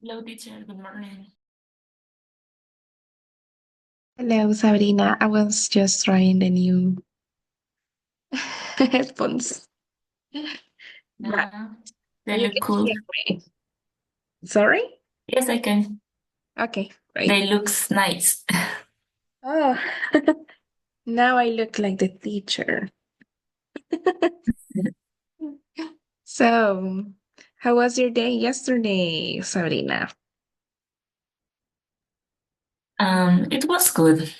Hello, teacher. Good morning. Hello, Sabrina. I was just trying the new headphones. Right. Yeah, You they look can cool. hear me. Sorry? Yes, I can. Okay, great. They looks nice. Oh, now I look like the teacher. So, how was your day yesterday, Sabrina? It was good.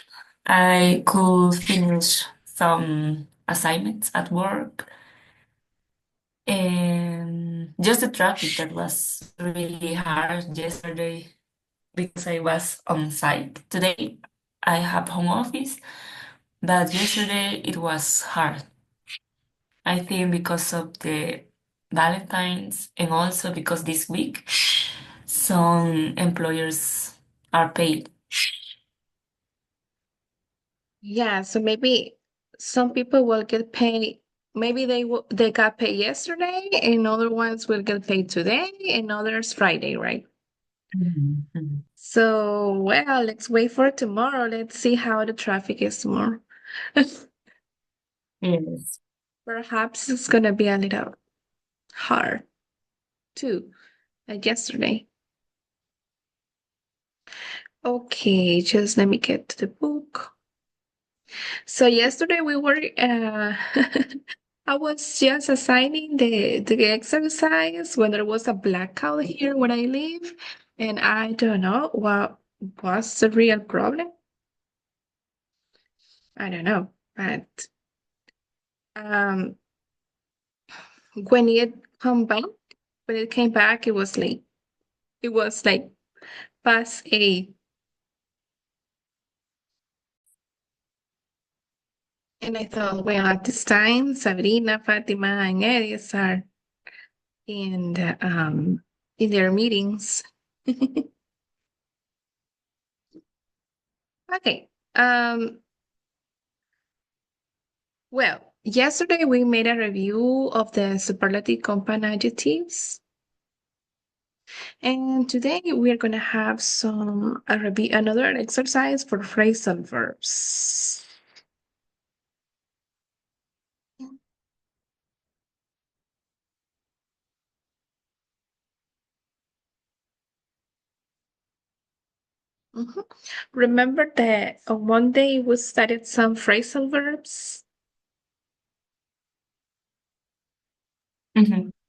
I could finish some assignments at work, and just the traffic that was really hard yesterday because I was on site. Today I have home office, but yesterday it was hard. I think because of the Valentine's and also because this week some employers are paid. Yeah, so maybe some people will get paid. Maybe they got paid yesterday, and other ones will get paid today, and others Friday, right? Mhm, mhm. So, well, let's wait for tomorrow. Let's see how the traffic is tomorrow. Yes. Perhaps it's gonna be a little hard too, like yesterday. Okay, just let me get to the book. So yesterday we were I was just assigning the exercise when there was a blackout here where I live, and I don't know what was the real problem. I don't know, but um when it come back, when it came back, it was late. It was like past 8. And I thought, well, at this time, Sabrina, Fatima, and Edis are in in their meetings. Okay. Well, yesterday we made a review of the superlative compound adjectives, and today we are gonna have some a review another exercise for phrasal verbs. Mhm. Remember that on Monday we studied some phrasal verbs?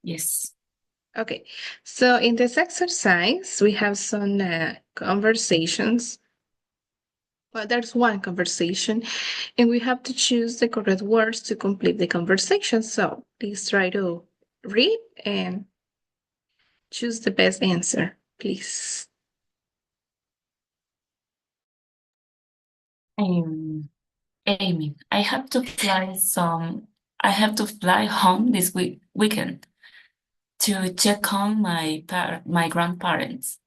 Yes. Okay, so in this exercise, we have some conversations. Well, there's one conversation, and we have to choose the correct words to complete the conversation. So please try to read and choose the best answer, please. Um, Amy, I have to fly home this weekend to check on my grandparents.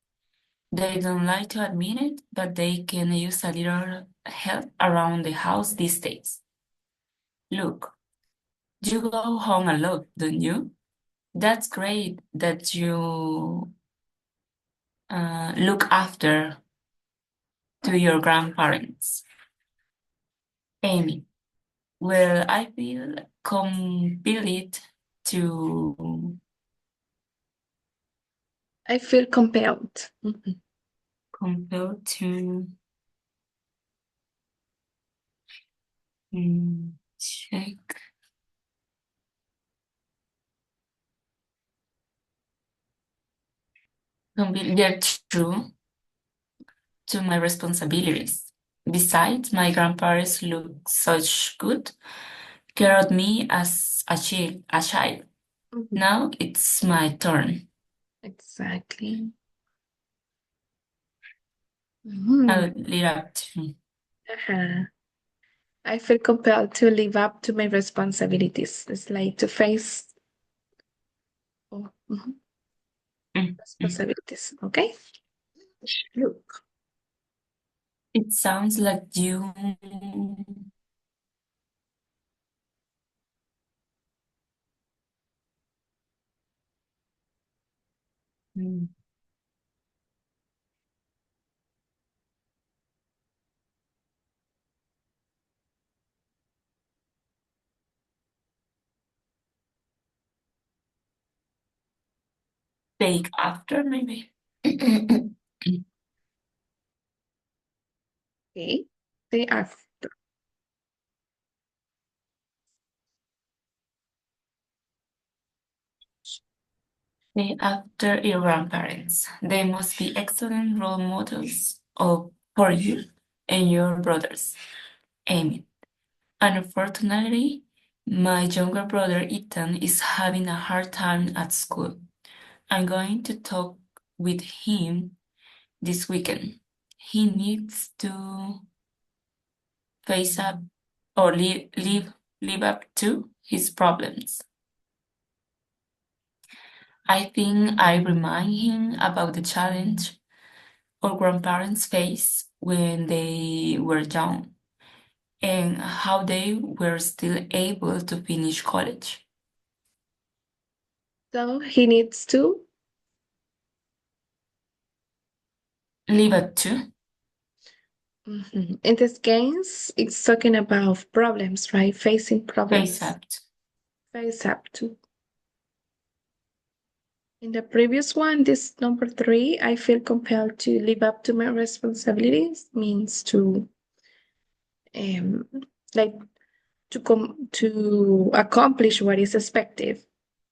They don't like to admit it, but they can use a little help around the house these days. Look, you go home a lot, don't you? That's great that you look after to your grandparents. Amy, well, I feel compelled to I feel compelled. Mhm. compelled to check compelled true to my responsibilities. Besides, my grandparents look such good care of me as a child. Mhm. Now it's my turn. Exactly. Mhm. I'll live up to. Uh-huh. I feel compelled to live up to my responsibilities. It's like to face mhm, Mm, mm. responsibilities. Okay. Look. It sounds like you. Mm. Take after, maybe. Okay. Day after. Day after your grandparents. They must be excellent role models for you and your brothers. Amy. Unfortunately, my younger brother Ethan is having a hard time at school. I'm going to talk with him this weekend. He needs to face up or live up to his problems. I think I remind him about the challenge our grandparents faced when they were young and how they were still able to finish college. So he needs to. Live up to, In this case, it's talking about problems, right? Facing face problems. up to. Face up to. In the previous one, this number 3, I feel compelled to live up to my responsibilities means to um like to accomplish what is expected,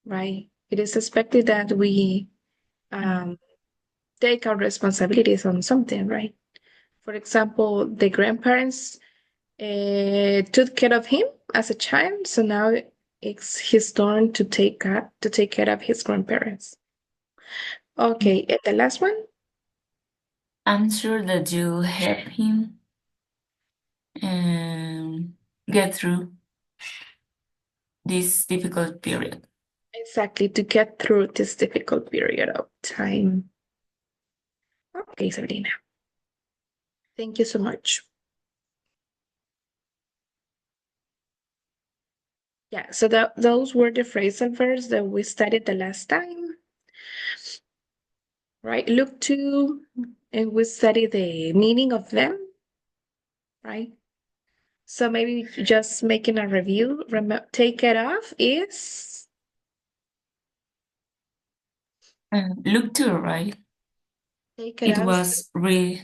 right? It is expected that we um take our responsibilities on something, right? For example, the grandparents took care of him as a child, so now it's his turn to take care of his grandparents. Okay, and the last one. I'm sure that you'll help him um, get through this difficult period. Exactly, to get through this difficult period of time. Okay, Sabrina, thank you so much. Yeah, so those were the phrasal verbs that we studied the last time, right? Look to, and we studied the meaning of them, right? So maybe just making a review. Take it off is Look to, right? take it It off was re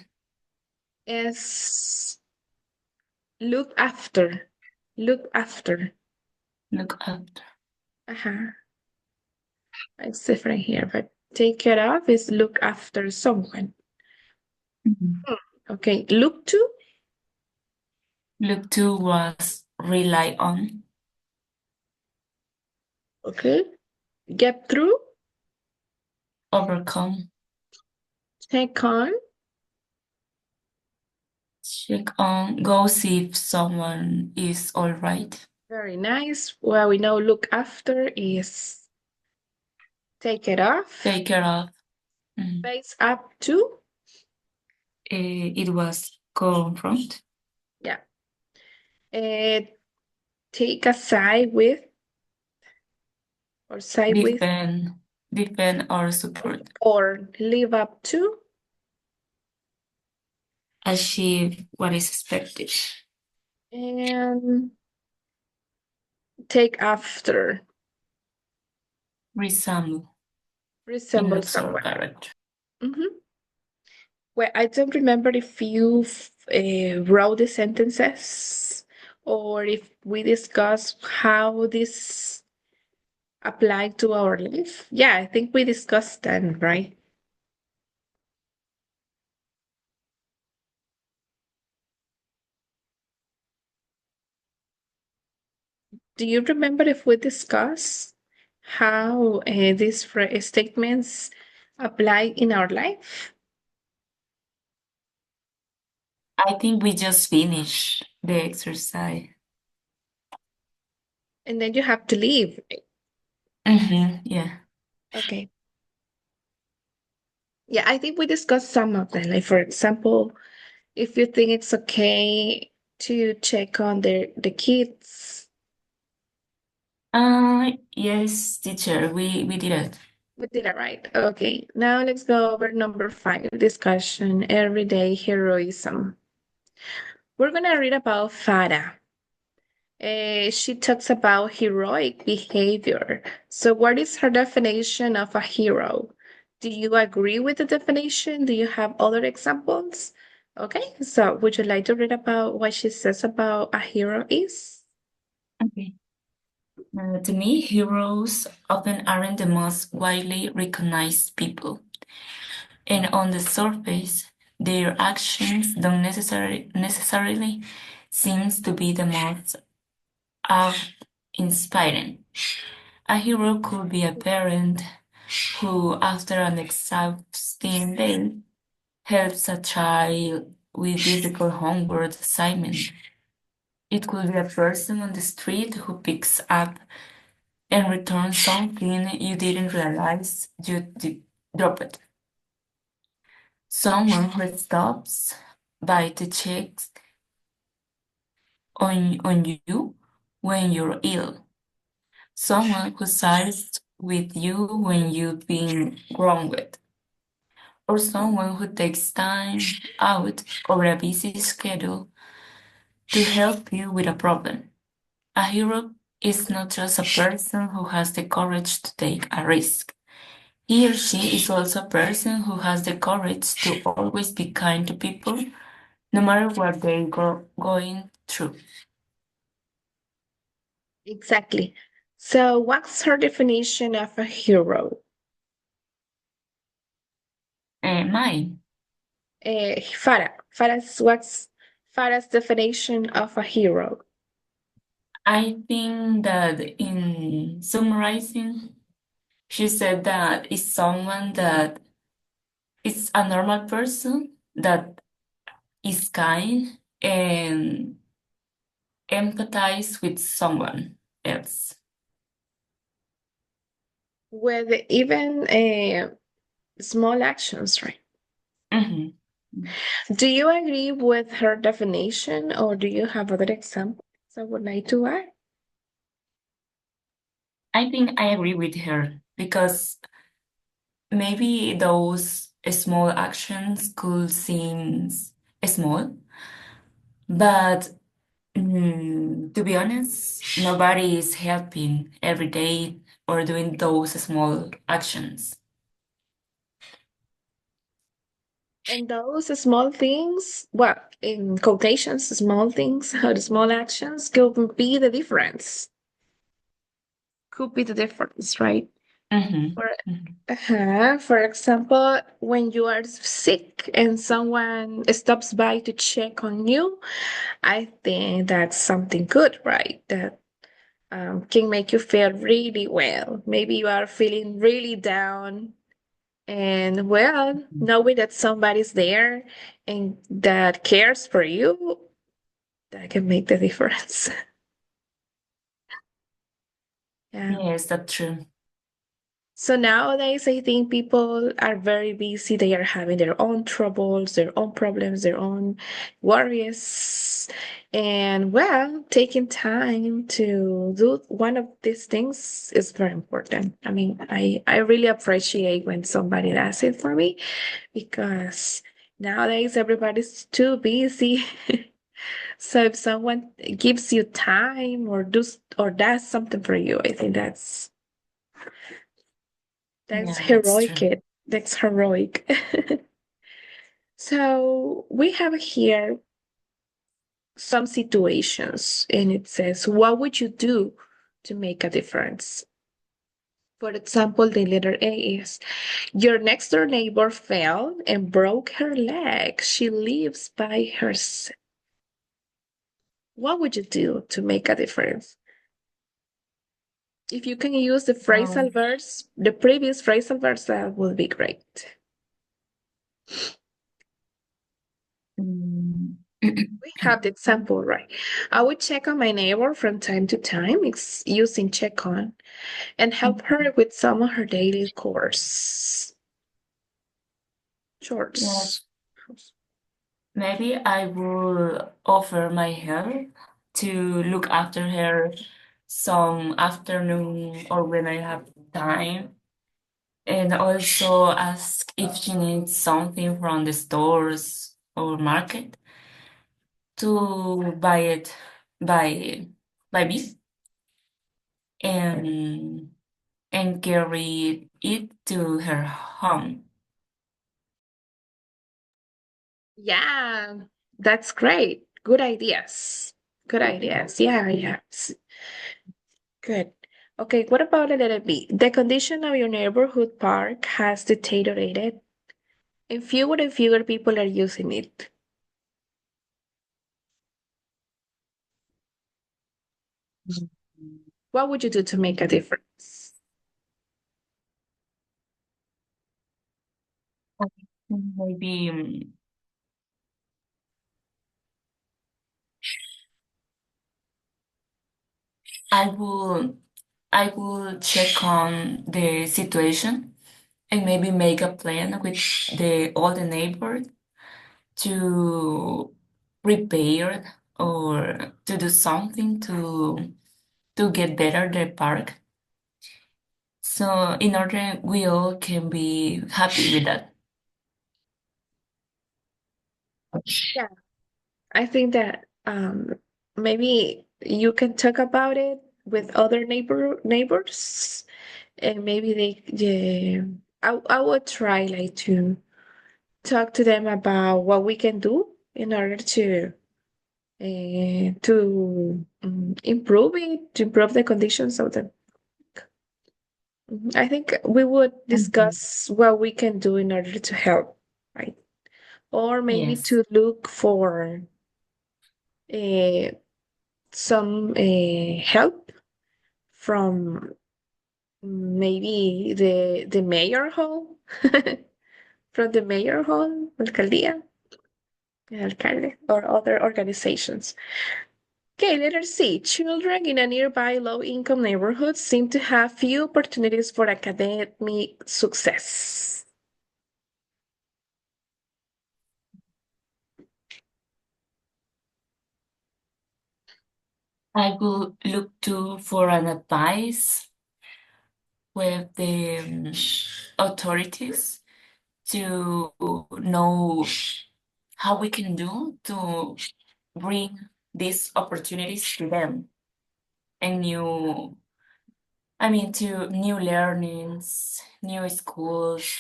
is look after. Look after. look up. Uh-huh. It's different here, but take care of is look after someone. Mhm. Okay, look to, Look to was rely on, okay, get through, overcome, take on. check on, go see if someone is all right. Very nice. Well, we know look after is take it off, Take care of. Mhm. face up to, It was confront, yeah, uh, take a side with or side with, defend, defend or support, or live up to, achieve what is expected, and take after, resemble, resemble in-laws or someone. character. Mhm. Well, I don't remember if you wrote the sentences or if we discussed how this applied to our life. Yeah, I think we discussed that, right? Do you remember if we discussed how these statements apply in our life? I think we just finished the exercise. And then you have to leave. Yeah. Okay. Yeah, I think we discussed some of them. Like, for example, if you think it's okay to check on the kids. Yes, teacher, we did it. We did it right. Okay, now let's go over number 5, discussion, everyday heroism. We're gonna read about Farah. She talks about heroic behavior. So what is her definition of a hero? Do you agree with the definition? Do you have other examples? Okay, so would you like to read about what she says about a hero is? Okay. To me, heroes often aren't the most widely recognized people, and on the surface, their actions don't necessarily seems to be the most inspiring. A hero could be a parent who, after an exhausting day, helps a child with difficult homework assignment. It could be a person on the street who picks up and returns something you didn't realize you dropped. Someone who stops by to check on you when you're ill. Someone who sides with you when you've been wrong with. Or someone who takes time out of a busy schedule to help you with a problem. A hero is not just a person who has the courage to take a risk. He or she is also a person who has the courage to always be kind to people, no matter what they're going through. Exactly. So, what's her definition of a hero? And mine, What's Farah's definition of a hero? I think that in summarizing, she said that it's someone that is a normal person that is kind and empathize with someone else. With even small actions, right? Mhm. Do you agree with her definition or do you have other examples I would like to add? I think I agree with her because maybe those small actions could seem small, but to be honest, nobody is helping every day or doing those small actions. And those small things, well, in quotations, small things or the small actions could be the difference. Could be the difference, right? Mhm, For mhm. for example, when you are sick and someone stops by to check on you, I think that's something good, right? That can make you feel really well. Maybe you are feeling really down, and well, knowing that somebody's there and that cares for you, that can make the difference. Yeah. Yes, that's true. So nowadays, I think people are very busy. They are having their own troubles, their own problems, their own worries. And well, taking time to do one of these things is very important. I mean, I really appreciate when somebody does it for me because nowadays everybody's too busy. So if someone gives you time or does something for you, I think that's Yeah, that's true. heroic. That's heroic. So we have here some situations, and it says, what would you do to make a difference? For example, the letter A is your next door neighbor fell and broke her leg. She lives by herself. What would you do to make a difference? If you can use the phrasal Um, verbs, the previous phrasal verbs, that would be great. mm, We have the example, right? I would check on my neighbor from time to time, using check on, and help her with some of her daily chores. yes, maybe I will offer my help to look after her some afternoon or when I have time, and also ask if she needs something from the stores or market to buy it by by me. And and carry it to her home. Yeah, that's great. Good ideas. Good ideas. Yeah, yeah. Good. Okay, what about a letter B? The condition of your neighborhood park has deteriorated and fewer people are using it. What would you do to make a difference? Maybe I will I will check on the situation and maybe make a plan with the all the neighbors to repair or to do something to get better the park. So in order we all can be happy with that. Yeah, I think that maybe you can talk about it with other neighbors and maybe yeah, I would try like to talk to them about what we can do in order to improve it, to improve the conditions of the. I think we would Mhm. discuss what we can do in order to help, right? Or maybe Yes. to look for uh, some help from maybe the mayor hall, from the mayor hall, alcaldía, alcalde, or other organizations. Okay, letter C. Children in a nearby low income neighborhood seem to have few opportunities for academic success. I will look to for an advice with the authorities to know how we can do to bring these opportunities to them and to new learnings, new schools,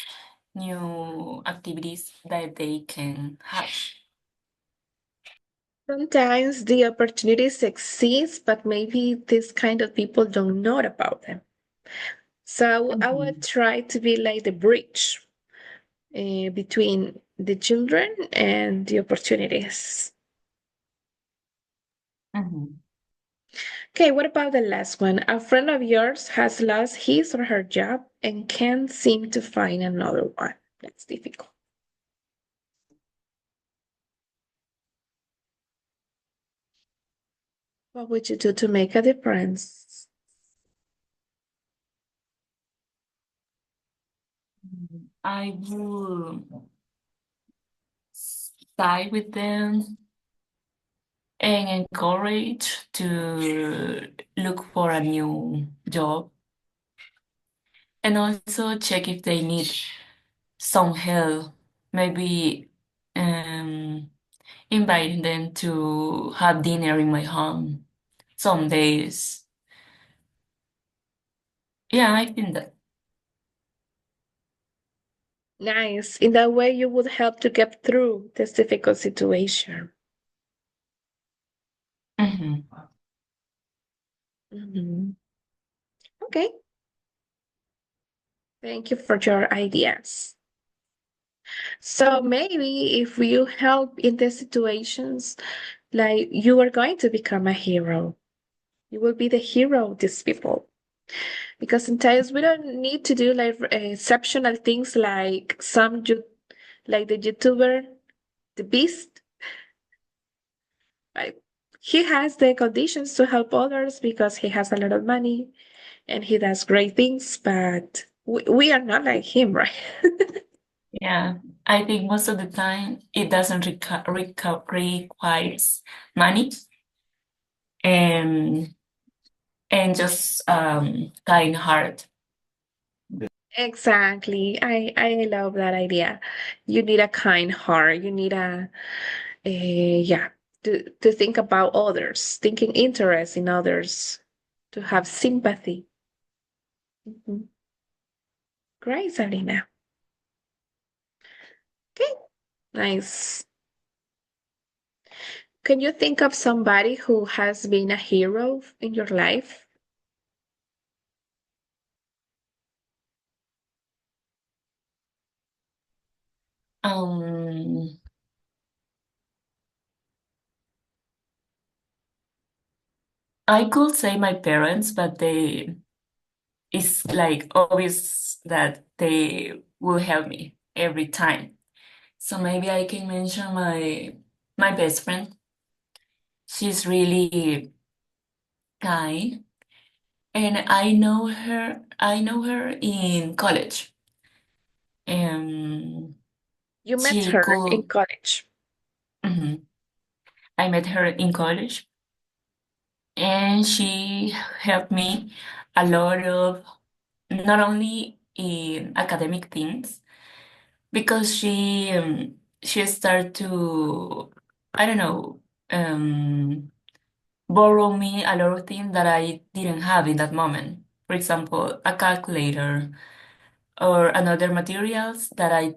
new activities that they can have. Sometimes the opportunities exist, but maybe this kind of people don't know about them. So I would Mhm. try to be like the bridge between the children and the opportunities. Mhm. Okay, what about the last one? A friend of yours has lost his or her job and can't seem to find another one. That's difficult. What would you do to make a difference? I will stay with them and encourage to look for a new job and also check if they need some help. Maybe um, inviting them to have dinner in my home some days. Yeah, I think that. Nice. In that way, you would help to get through this difficult situation. Mhm. Mhm. Okay. Thank you for your ideas. So maybe if you help in these situations, like you are going to become a hero. You will be the hero of these people. Because sometimes we don't need to do like exceptional things like like the YouTuber, the Beast. Like he has the conditions to help others because he has a lot of money and he does great things, but we are not like him, right? Yeah, I think most of the time it doesn't requires money and just kind heart. Exactly. I love that idea. You need a kind heart. You need yeah, to think about others, thinking interest in others, to have sympathy. Mhm. Great, Sabrina. Okay, nice. Can you think of somebody who has been a hero in your life? Um, I could say my parents, but it's like obvious that they will help me every time. So maybe I can mention my best friend. She's really kind, and I know her in college. Um, You met she her in could. college. Mhm. I met her in college, and she helped me a lot of not only in academic things because she started to, I don't know, um borrow me a lot of things that I didn't have in that moment. For example, a calculator or another materials that I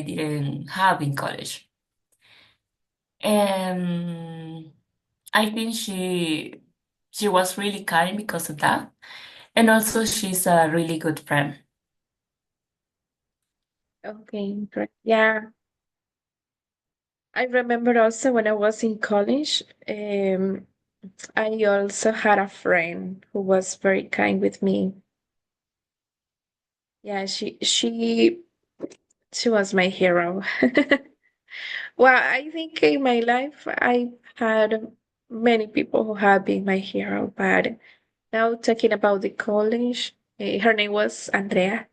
didn't have in college. And I think she was really kind because of that. And also she's a really good friend. Okay, great. Yeah, I remember also when I was in college, I also had a friend who was very kind with me. Yeah, she was my hero. Well, I think in my life I had many people who have been my hero, but now talking about the college, her name was Andrea.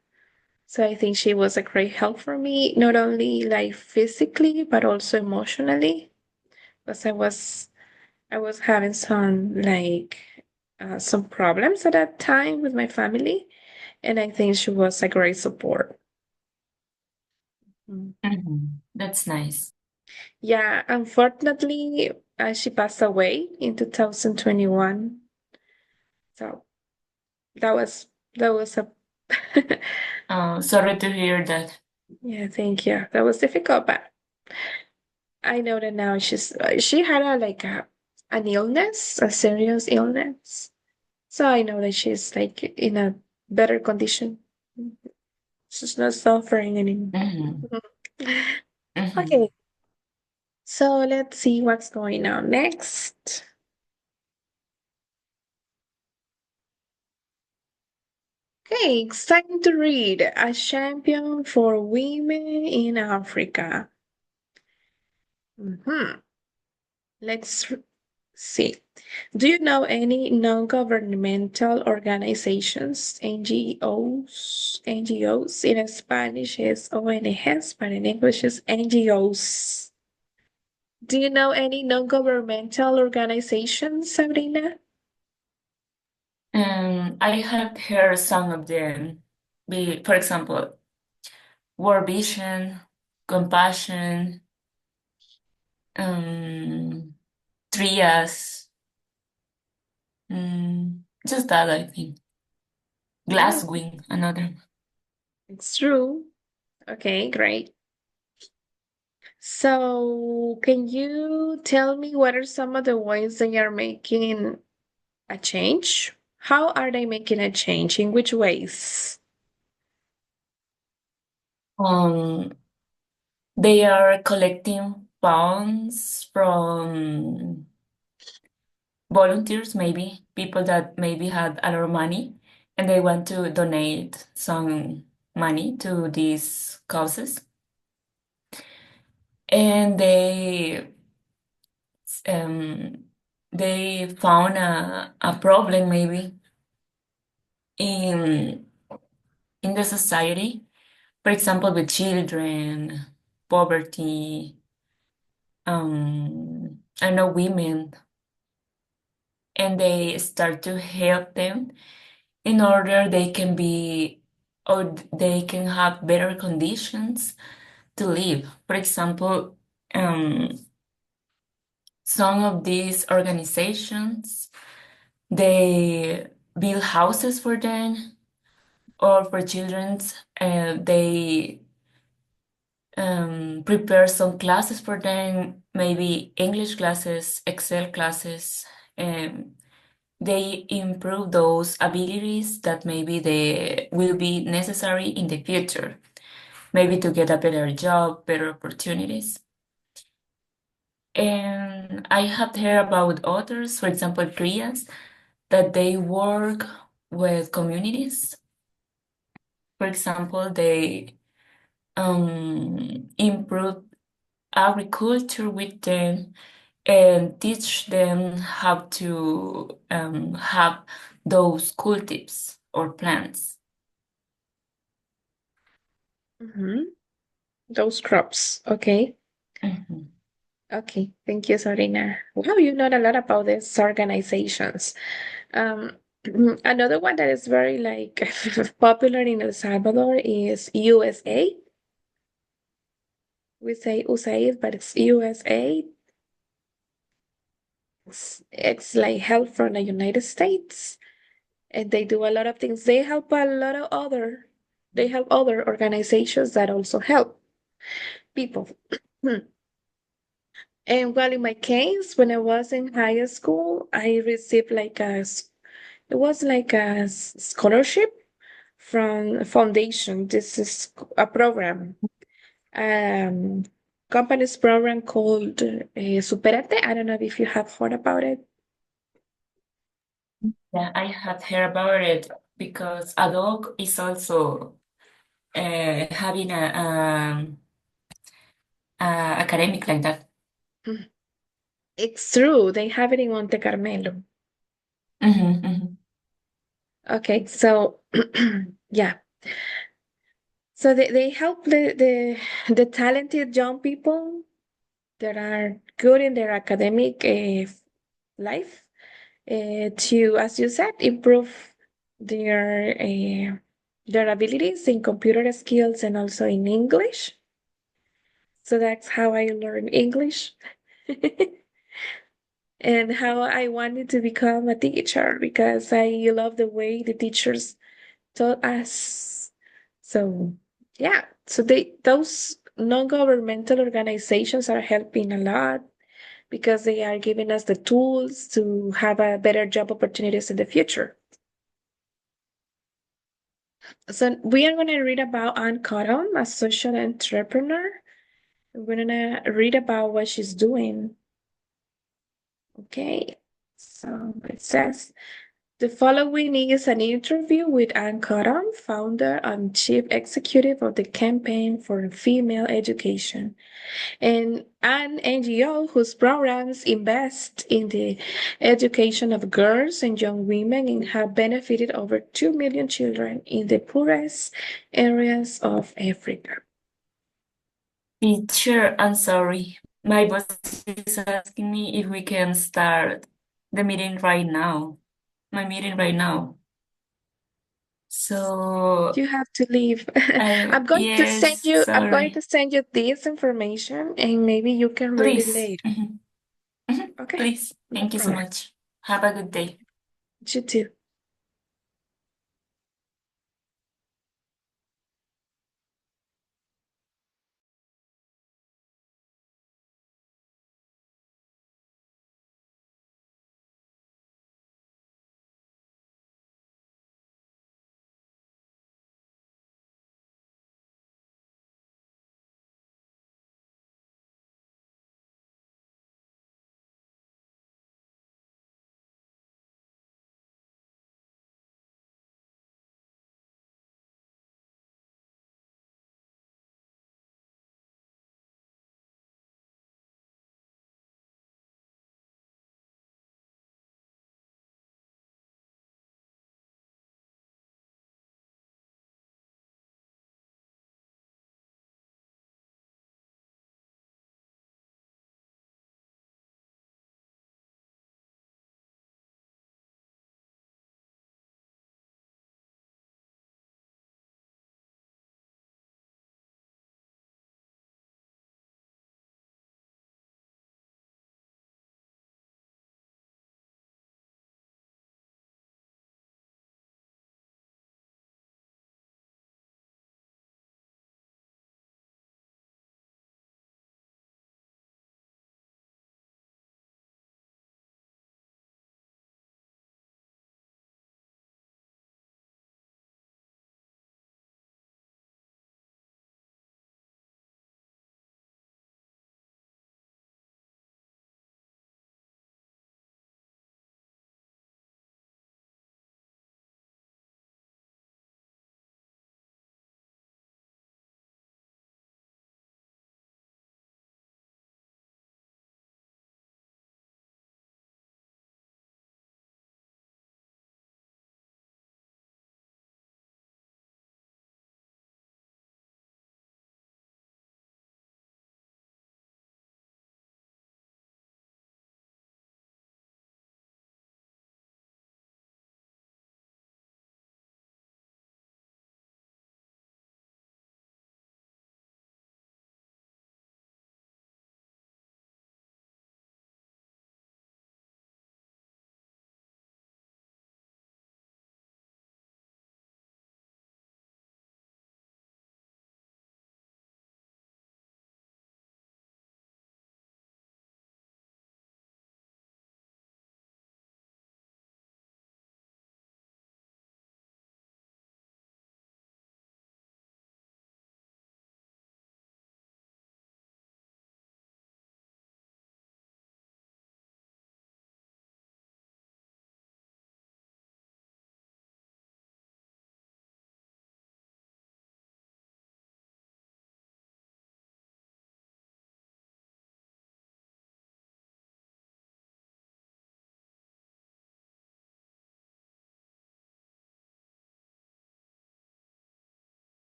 So I think she was a great help for me, not only like physically, but also emotionally, because I was having some problems at that time with my family, and I think she was a great support. Mm. That's nice. Yeah, unfortunately, she passed away in 2021. So that was a Sorry to hear that. yeah, thank you. That was difficult, but I know that now she had an illness, a serious illness. So I know that she's like in a better condition. She's not suffering anymore. Hmm. Okay, Hmm. so let's see what's going on next. Okay, it's time to read A Champion for Women in Africa. Mhm. Let's see. Do you know any non-governmental organizations, NGOs? NGOs in Spanish is ONGs, but in English is NGOs. Do you know any non-governmental organizations, Sabrina? I have heard some of them. For example, World Vision, Compassion, um, Trias, just that I think. Yeah, Glasswing, another. it's true. Okay, great. So, can you tell me what are some of the ways they are making a change? How are they making a change? In which ways? Um, they are collecting funds from volunteers, maybe people that maybe had a lot of money and they want to donate some money to these causes. And um, they found a problem maybe in in the society, for example, with children, poverty, I know women, and they start to help them in order they can be or they can have better conditions to live. For example, um, some of these organizations they build houses for them, or for children, they prepare some classes for them, maybe English classes, Excel classes. Um, they improve those abilities that maybe they will be necessary in the future, maybe to get a better job, better opportunities. And I have heard about others, for example, Koreans, that they work with communities. For example, they improve agriculture with them and teach them how to have those cultives or plants. Mhm. Those crops. Okay. Mhm. Okay. Thank you, Sabrina. Wow, you know a lot about these organizations. Um, another one that is very like popular in El Salvador is USA. We say USAID, but it's USA. It's like help from the United States, and they do a lot of things. They help other organizations that also help people. And well, in my case, when I was in high school, I received it was like a scholarship from a foundation. This is a program, um, company's program called Superate. I don't know if you have heard about it. Yeah, I have heard about it because a dog is also having a academic like that. It's true. They have it in Monte Carmelo. Mhm, mhm. Okay, so yeah. So they help the talented young people that are good in their academic life to, as you said, improve their abilities in computer skills and also in English. So that's how I learned English and how I wanted to become a teacher because I love the way the teachers taught us. So yeah, so those non-governmental organizations are helping a lot because they are giving us the tools to have a better job opportunities in the future. So we are going to read about Ann Cotton, a social entrepreneur. We're going to read about what she's doing. Okay, so it says the following is an interview with Ann Cotton, founder and chief executive of the Campaign for Female Education, and an NGO whose programs invest in the education of girls and young women and have benefited over 2 million children in the poorest areas of Africa. Teacher, I'm sorry. My boss is asking me if we can start the meeting right now. My meeting right now. So You have to leave. yes, I'm going to sorry. send you this information and maybe you can read it Please. later. Mhm, mhm. Okay? Please. No Thank you so problem. much. Have a good day. You too.